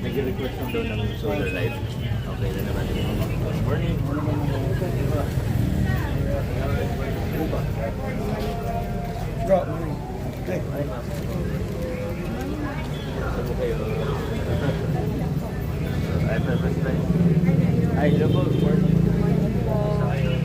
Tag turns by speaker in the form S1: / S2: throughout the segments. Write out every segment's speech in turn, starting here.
S1: Nag-request lang daw ng solar light. Okay na naman. Morning.
S2: Bro, okay.
S1: Saan mo kayo? Ay, first time. Ay, hello po. Morning. Saan kayo?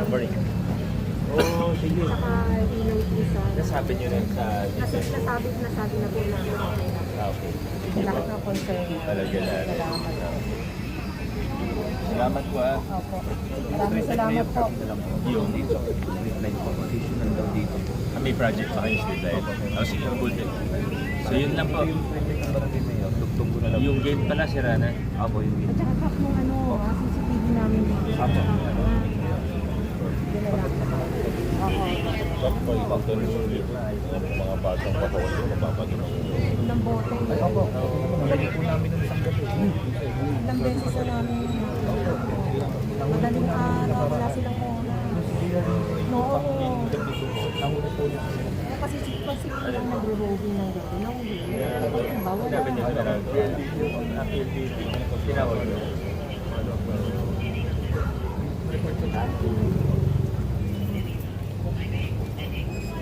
S1: Morning. Oh, sige. Nasabi niyo rin sa...
S3: Nasabi na po namin.
S1: Okay. Sige
S3: Lahat
S1: po.
S3: ng concern.
S1: Talaga na. Salamat po ah.
S3: Opo. Maraming salamat po.
S1: Yung dito, street light po. Additional daw dito. May project pa kayo street light. Oh, sige, good. So yun lang po.
S2: Tugtong ko na lang.
S1: Yung gate pala, sira na.
S2: Apo yung
S3: At saka kap nung CCTV namin dito.
S2: Apo.
S3: Yun na lang. Oo.
S2: Sakto, ibang tuloy mga batang pataon ko, mapapagod.
S3: Ilang bote.
S2: Ay, opo. Lagi po namin ng isang gabi.
S3: Ilang beses na namin. Madaling araw, wala silang oras. Oo.
S2: Nahuli po niya.
S3: Kasi sila lang nagro-roving ng gabi. Nahuli. Bawal
S1: Sinabi niyo
S3: na.
S1: na tinawag niyo.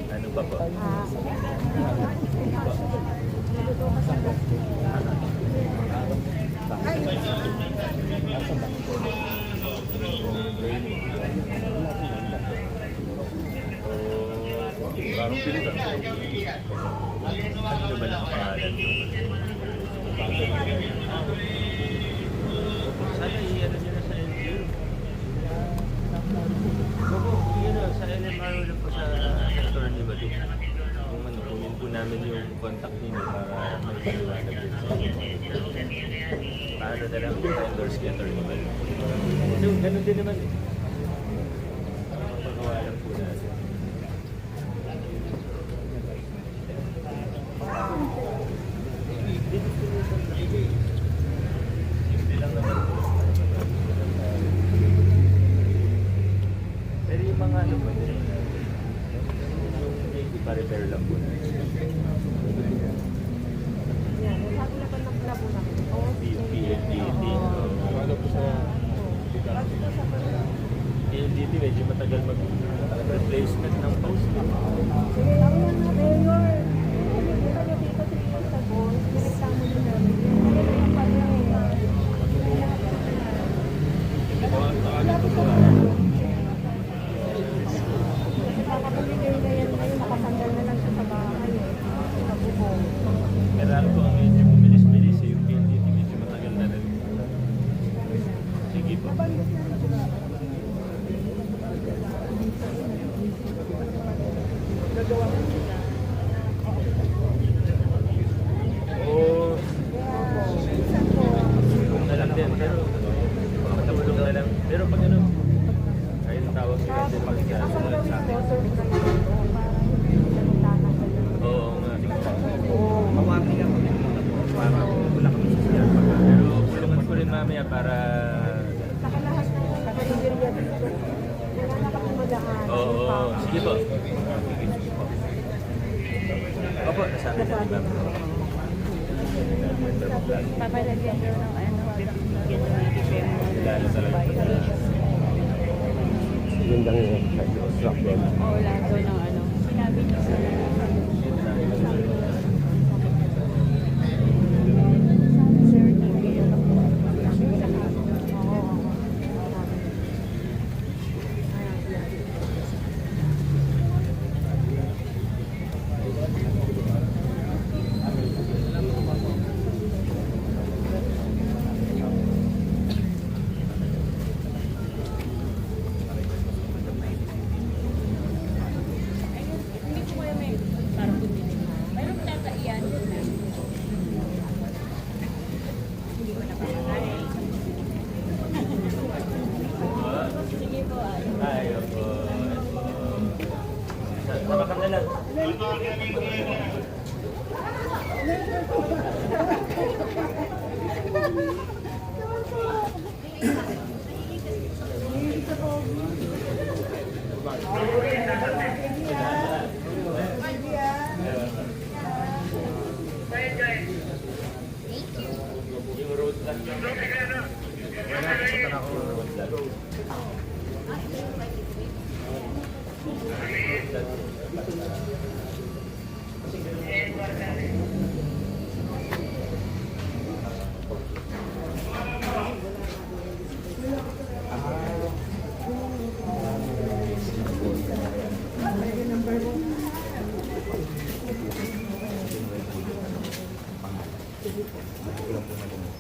S1: Ano ba po?
S2: Parang pilitan.
S1: Ano ba lang pangalan niyo? Sana i-ano nyo na sa LGU. Sa LMRO lang po sa attorney ba doon? Kung ano, kunin po namin yung contact ninyo para may paliwanag din sa inyo. Paano na lang endorse kay attorney ba? Ganun din naman eh. Pagawa lang po natin. Simple lang naman. Pero yung mga ano po, yung pa-repair lang po na.
S3: Yan. Sabi na pa ng labo namin.
S1: PLDT.
S2: Ano po sa...
S1: PLDT medyo matagal mag-replacement ng post.
S3: Sige lang yan na, Mayor. Kita nyo dito 3 years ago, nireklamo nyo namin. Yan pa rin. Nakapamigay na yan ngayon, nakasandal na lang siya sa bahay. Sa bubong.
S1: Meron po ang medyo bumilis-bilis yung PLDT medyo matagal na rin. Sige po. Oo. Kung na lang din, pero matulong na lang. Pero pag ano, ayun tawag nila din pag
S3: Asan daw
S1: sa
S3: yung
S1: akin.
S3: sponsor ka dito? Para hindi salutahan ka dito.
S1: Oo nga.
S3: Oo.
S1: Mawagi lang po para wala kami sa siya. Pero tulungan ko rin mamaya para...
S3: Saka lahat ng karinderya dito. Wala na kami madaan.
S1: Oo, sige po. Opo, nasabi na ni ma'am.
S3: Papalagyan daw ng ano,
S1: Lalo talaga.
S2: Yun lang yung struck doon.
S3: Oo, lahat daw ng ano. Sinabi niya sa Sir, hindi ano. Oo.
S1: Tapakan na lang. Yung road lang. Wala, nasutan ako ng road lang.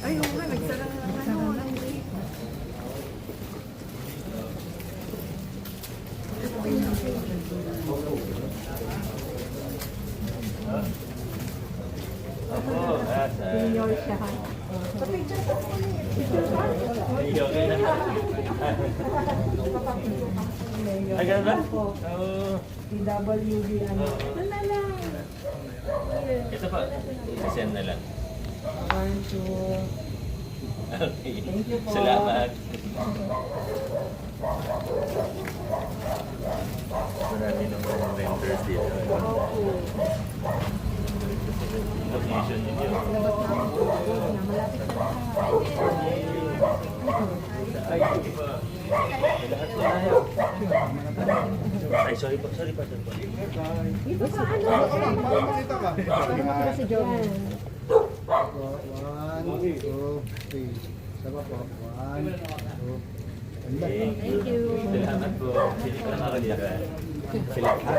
S3: Ay, oo nga, nagsara na ng ano, ng gate.
S1: Opo,
S3: Senior siya. Papicture po ko niya. Picture ba?
S1: okay na. Ay, ganun ba?
S3: Opo.
S1: Oo.
S3: PWD ano. Wala lang.
S1: Ito pa, isasend na lang.
S3: 1, 2.
S1: Okay.
S3: Thank you po.
S1: Salamat. Marami ng mga vendors dito.
S3: Opo.
S1: Location ninyo.
S3: Labas na ako. Malapit na lahat.
S1: Ay, hindi pa. Lahat na tayo. Ay, sorry pa.
S3: Ito pa ano? Para si John.
S4: One, two, three. Sama po. One, two.
S1: Thank you. Salamat po. Sili ka lang ako dito. Sili ka.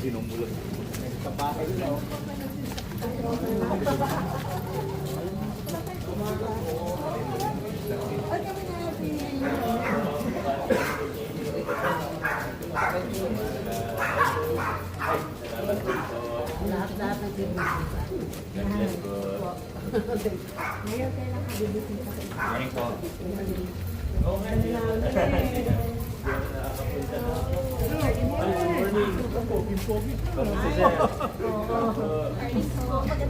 S2: Sinumulot.
S3: Lahat-lahat ng
S1: God bless po.
S3: Ngayon kayo nakabibisita sa isa.
S1: Morning po. Oo nga, hindi naman. Hindi ako nakakapunta na. Ay, good morning. Kamusta sir?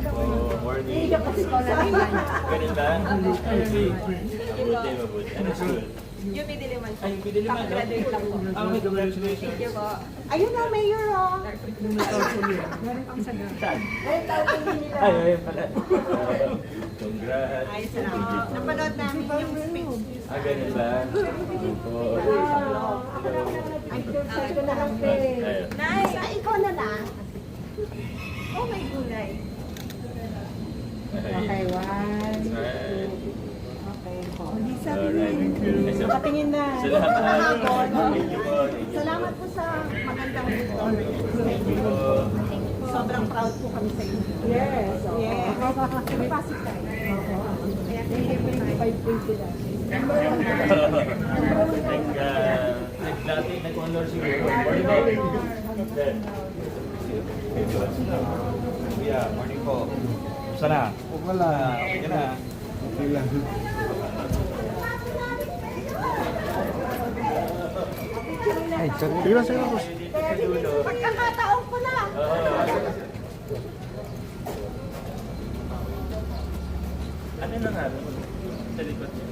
S1: Oo, morning.
S3: Hindi ka pa si Paula naman.
S1: Ganun ba? Okay. Mabuti. Anong school?
S5: Yung may diliman.
S1: Ay, yung Pidiliman.
S5: Graduate lang po.
S1: Okay, congratulations.
S5: Thank you po.
S3: Ayun na, Mayor, oh.
S1: Saan?
S3: Ay, tawagin nila.
S1: Ay, ayun pala. Congrats.
S5: Ay, salamat. Napanood namin yung speech.
S1: Ah, ganun ba? Opo.
S3: Ay, sure ko na lang, pe.
S5: Nice.
S3: Ay, ikaw na lang.
S5: Oh, may gulay.
S3: Okay, one.
S1: Alright.
S3: Okay po. Hindi
S1: Alright.
S3: Nakatingin na.
S1: Salamat.
S3: Salamat po.
S1: Thank you po. Thank you.
S3: Salamat po sa magandang dito.
S1: Thank you po.
S3: Sobrang proud po kami sa inyo. Yes. Yes. Pasok tayo. Kaya thank you po yung 520 lang.
S1: Dati nag-honor siguro. Morning po. Then,
S2: Yeah, morning po. Sana?
S4: Wala.
S2: Okay ka na.
S4: Okay lang. Ay, sige lang, sige lang.
S3: Pagkakataon ko na.
S1: ano na nga? Sa likod niya.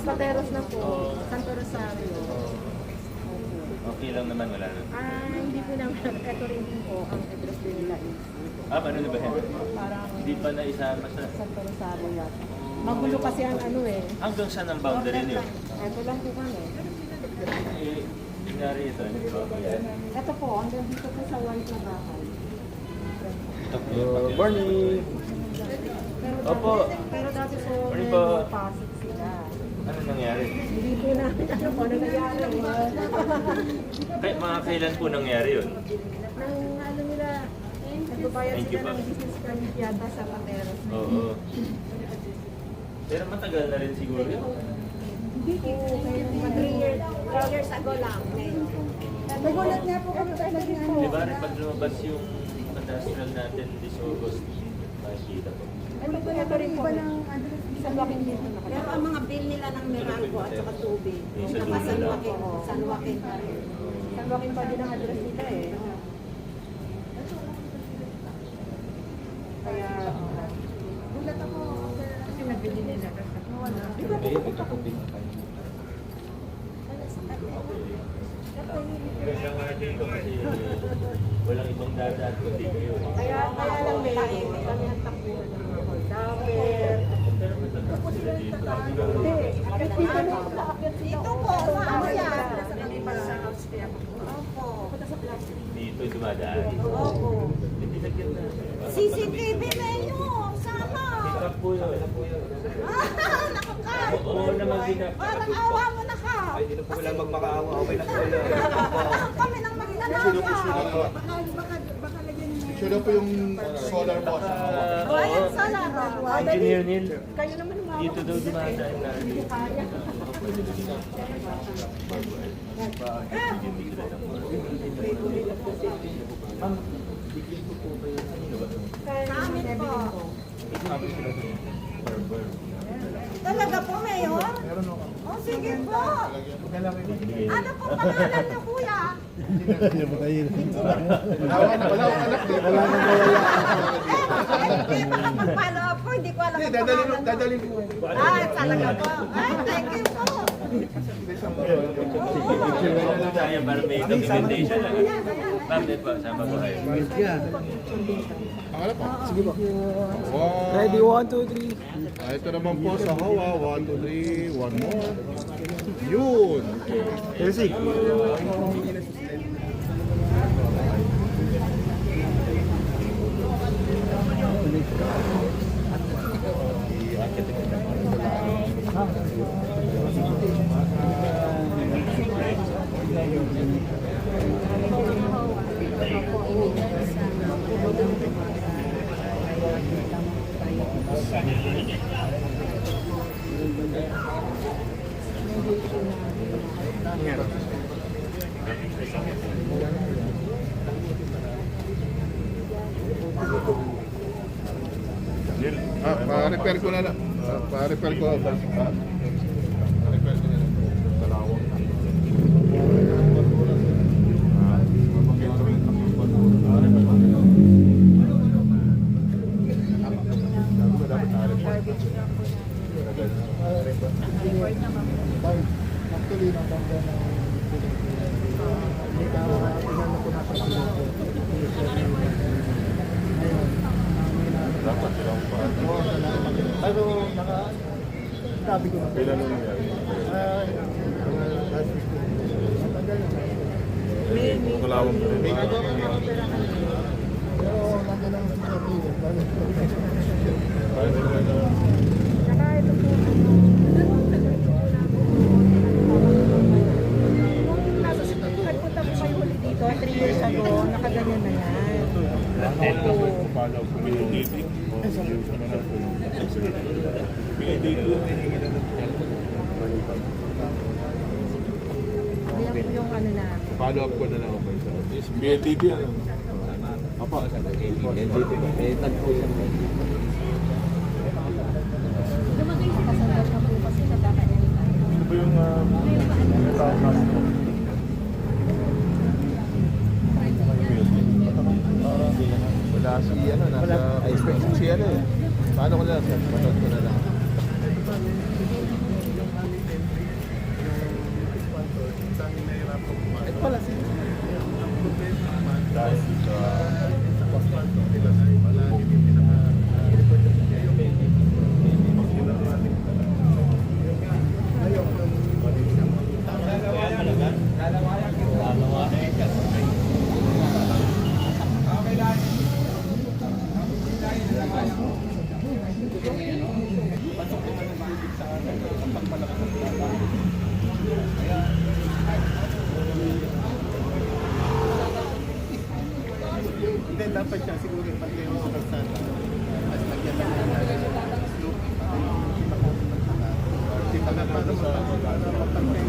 S3: Pateros na po. Santo Rosario.
S1: Okay lang naman, wala na.
S3: Hindi po naman. Ito rin po ang address din nila is.
S1: Ano na ba yan?
S3: Parang
S1: Hindi pa naisama sa...
S3: Santo Rosario yata. Magulo kasi ang ano eh.
S1: Hanggang saan ang boundary niyo?
S3: Ito lang po kami.
S1: Eh, nangyari ito, hindi ba? Yan.
S3: Ito po, hanggang dito po sa white na bahay.
S2: Good morning.
S1: Opo.
S3: Pero dati po,
S1: Morning
S3: may
S1: po.
S3: pasok sila.
S1: Ano nangyari?
S3: Hindi po namin alam kung ano nangyari.
S1: Mga kailan po nangyari yun?
S3: Nang ano nila, nagbabayad
S1: Thank you
S3: sila
S1: po.
S3: ng business permit yata sa Pateros.
S1: Oo. Pero matagal na rin siguro yun.
S3: Hindi po, 3 years ago lang. Nagulat nga po kami tayo naging ano.
S1: Di ba rin pag lumabas yung industrial natin this August, makikita po.
S3: Ano po ito rin po? San Joaquin dito
S5: Pero
S3: nakatira.
S5: ang mga bill nila ng Meralco at saka tubig,
S1: Yung sa
S5: saka San
S1: dulo.
S5: Joaquin, San Joaquin pa rin.
S3: San Joaquin pa din ang address nila eh. Kaya, gulat ako kasi nabili nila. Wala. Di ba pupunta ko?
S1: Ganda nga dito kasi walang ibang dadaan kundi kayo.
S3: Kaya lang may kami ang takbuhan ng mga holdapper. Tapos sila yung tataan. Hindi. Akit dito na yung aakyat sila.
S5: Dito po, ano yan?
S3: Nasa kami pa sa house kaya ako.
S5: Opo.
S3: Punta sa plastic.
S1: Dito dumadaan.
S5: Opo.
S1: Hindi nagyan na.
S5: CCTV menu, sama.
S1: Pick-up po yun.
S5: Ah, nakaka.
S1: Oo naman ginagawa.
S5: Parang awa mo na ka.
S4: Hindi na po wala magmakaawa. Okay na po wala.
S5: Kami nang magnanakaw. Baka lagyan niyo.
S2: Sure po yung solar box.
S5: O, ayan, sala.
S1: Engineer Neil,
S3: Kayo naman ang
S1: dito daw dumadaan na.
S5: Sa amin po. Talaga po, Mayor? Oh, sige po. Ano po pangalan niyo, kuya?
S2: Wala na wala akong anak. Wala na
S5: Follow up po, hindi ko alam ang pangalan.
S2: Dadalhin po.
S5: Ah, talaga po. Ay, thank you po.
S1: Tayo para may documentation lang. Ma'am, din po, sama po kayo.
S2: Pangalap po.
S4: Sige po.
S2: Ready,
S4: 1, 2, 3.
S2: Ito naman po sa Hawa. 1, 2, 3. One more. Yun.
S4: Jersey.
S2: Pa-repair ko na lang. Pa-repair ko. Pa-repair ko na lang. Talawang.
S4: Actually, natanda na hindi ka inano ko na sa
S2: Dapat silang pa.
S4: pero sabi ko na
S2: Kailan nung nangyari?
S4: ay last week ko. Matagal na.
S2: Talawang pa rin.
S4: Pero nandun lang sa sabi.
S3: Saka ito po, nung nagpunta po kayo ulit dito, 3 years ago, nakaganyan na yan.
S2: Paano kung may dating? May dating.
S3: Ayan po yung ano na.
S2: Follow up ko na lang ako sa BNTP ano? Apa?
S3: Kasandal na po kasi nagkakanyang tayo.
S2: Ano ba yung tawag namin ko? Wala si ano, nasa inspection si ano eh. Paano ko na lang? Manood ko na lang. Ito pala si dahil sa
S4: Hindi, dapat siya siguro yung pag-iwan sa kalsada. Mas lagyan lang ng slope. Hindi pa na paano magpapantay.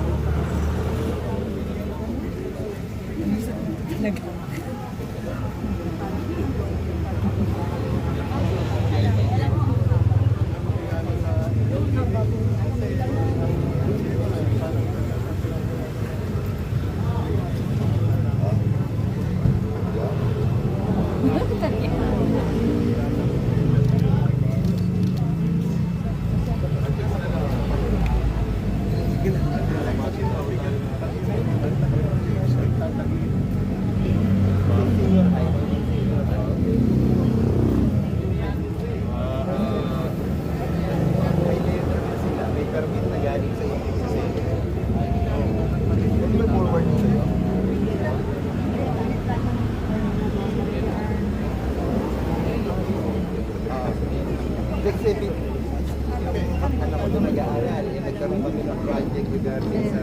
S2: kanila project regarding sa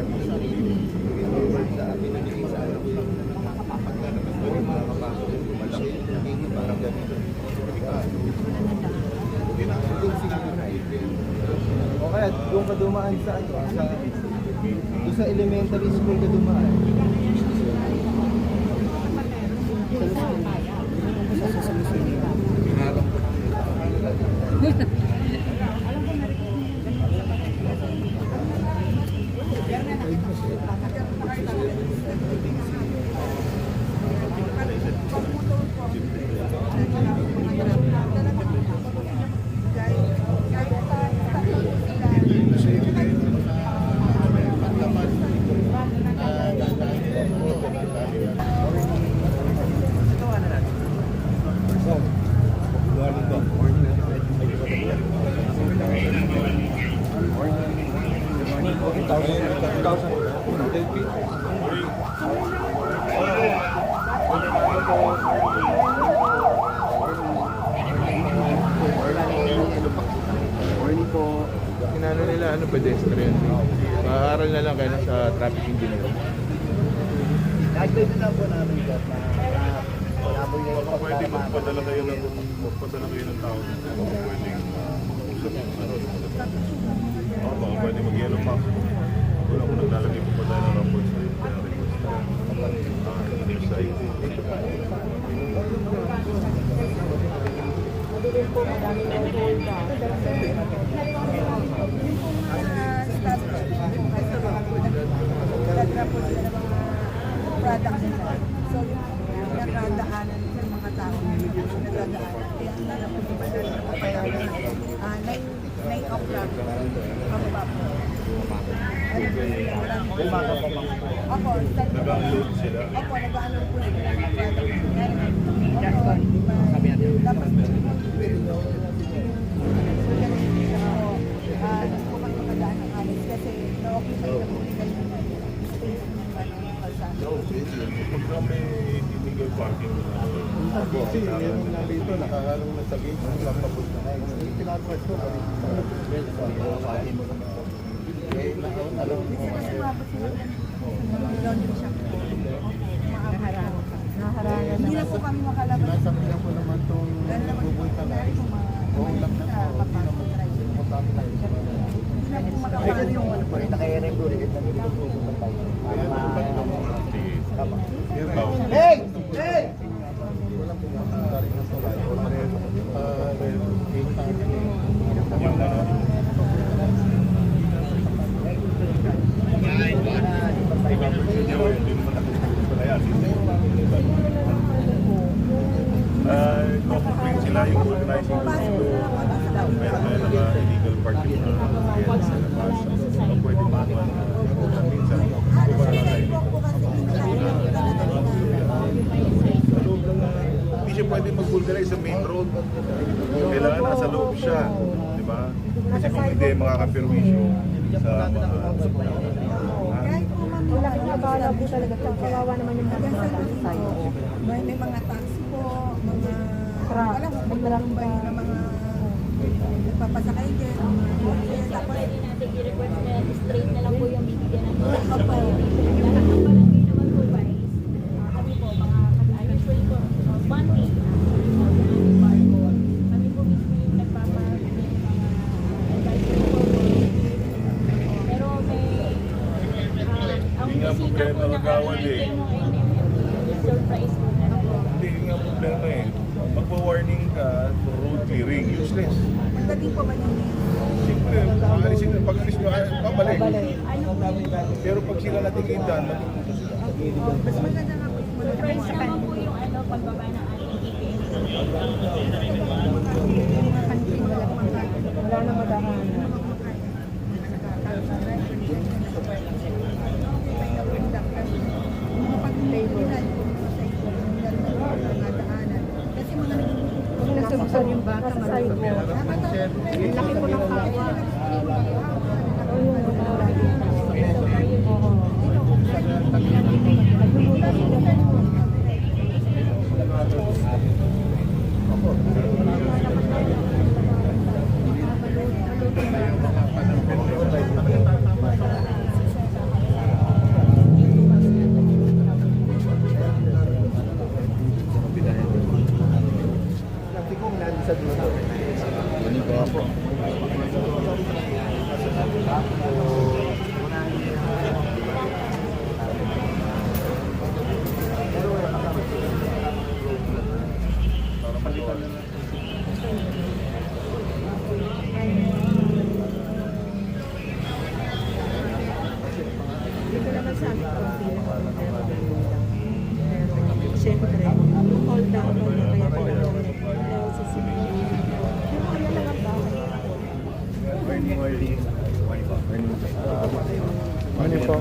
S2: forward sa akin naging sa ano paglalabas ko yung mga kapasok yung malaki naging parang ganito. Doon sila na o kaya doon ka dumaan sa ano doon sa elementary school ka dumaan. Inano nila ano pedestrian. Maaral na lang kayo sa traffic engineer.
S4: Nag-pwede na po namin dyan na pwede
S6: magpadala kayo ng tao. Baka pwede mag-yellow pack. Wala ko naglalagay po pa tayo ng rapport sa iyo. Kaya request na site.
S5: Product nila. So, yung nagdadaanan ng mga tao, nagdadaanan. Kaya ang nalaman ko pa na 9 o'clock, mababa po.
S4: Umaga pa bang?
S5: Opo,
S6: Nag-unload sila.
S5: Opo, nag-unload po sila ng product. Dapat gusto ko kayo makadaan ng alis kasi na-occupy na po nila yung space ng kalsada.
S6: Pagka may illegal parking,
S2: Kasi meron na dito nakaharang na sa gate papapos na yung pinapos ko
S5: Kasi umabot sila ng laundry shop. Naharangan. Hindi na po kami makalabas.
S2: Nasabi na po naman itong bubunta na
S5: Oo lang na po. Hindi na po makapano yung ano po.
S4: Naka-regulate na nila po sa tayo.
S2: Hey! Hey! Wala po makakari na sa bahay.
S6: no-complain sila yung organizing group. Meron na illegal parking na sa labas. So, pwede makuha minsan. Hindi siya pwede mag-vulgarize sa main road. Kailangan nasa loob siya. Di ba? Kasi kung hindi, makakapirwisyo sa mga
S3: Wala, nakakawala po talaga. Kawawa naman yung mga tayo.
S5: May mga taxi po, mga wala po, maglalambay na mga nagpapasakay din. Tapos,
S7: Pwede natin i-request na straight na lang po yung bibigyan natin.
S5: Opo.
S7: Lahat ng palangay naman po ba is kami po, mga usually po, Monday, kami po mismo yung nagpapabigay ng mga advisory po. Pero may, ang bisita po na kami surprise po na po.
S6: Hindi, yun nga problema eh. Magpa-warning ka for road clearing, useless.
S5: pagdating po ba yung
S6: Siyempre, maalisin na. Pag alis nyo, babalik.
S7: Ano po
S6: Pero pag sila natikitan, matututo sila.
S5: mas maganda nga po yung
S7: surprise naman po yung pagbaba ng ating ticket.
S5: mga kanting
S3: Wala na madaanan.
S5: Kasi mga
S3: Nasubsod yung bata, malaki mo. Laki mo ng kawa. O yung
S5: Thank you.
S3: Hindi ko naman sabi kung pinaka-modern lang. Pero, siyempre, yung hold down mo na kaya pinag-connect dahil sa city. Yung kaya lang ang bahay.
S2: Ano po?